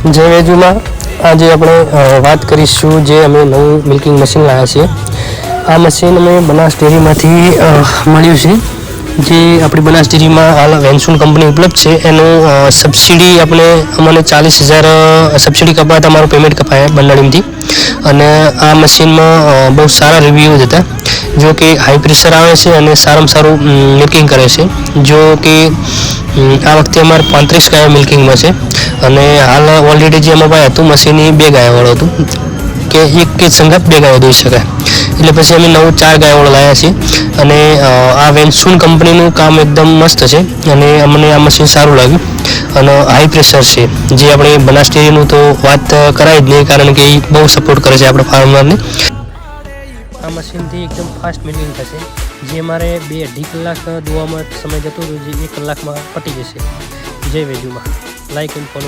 જય વેજુમાં આજે આપણે વાત કરીશું જે અમે નવું મિલ્કિંગ મશીન લાવ્યા છીએ। આ મશીન અમે બનાસ ડેરીમાંથી મળ્યું છે। જે આપણી બનાસ ડેરીમાં હાલ વેન્સુન કંપની ઉપલબ્ધ છે એનું સબસિડી અમને 40,000 સબસિડી કપાત અમારું પેમેન્ટ કપાયા બંડાળીમાંથી। અને આ મશીનમાં બહુ સારા રિવ્યૂઝ હતા। जो कि हाई प्रेशर आवे છે અને સારામાં સારું મિલ્કિંગ કરે છે। जो कि આ વખતે અમારે 35 ગાયો મિલ્કિંગમાં છે અને હાલ ઓલરેડી જે અમારા ભાઈ હતું મશીન એ 2 ગાયોવાળું હતું કે એક કે સંગાત 2 ગાયો દોઈ શકાય। એટલે પછી અમે નવું 4 ગાયોવાળું લાવ્યા છીએ અને આ વેન્સુન કંપનીનું કામ એકદમ મસ્ત છે અને અમને આ મશીન સારું લાગ્યું અને હાઈ પ્રેશર છે। જે આપણે બનાસ ડેરીનું તો વાત કરાય જ નહીં કારણ કે એ બહુ સપોર્ટ કરે છે આપણે ફાર્મરને। આ મશીનથી એકદમ ફાસ્ટ મિલ્કિંગ થશે। જે મારે 2-2.5 કલાક દોવામાં સમય જતો હતો જે 1 કલાકમાં પતી જશે। જય વેજુમાં લાઈક એન્ડ ફોલો।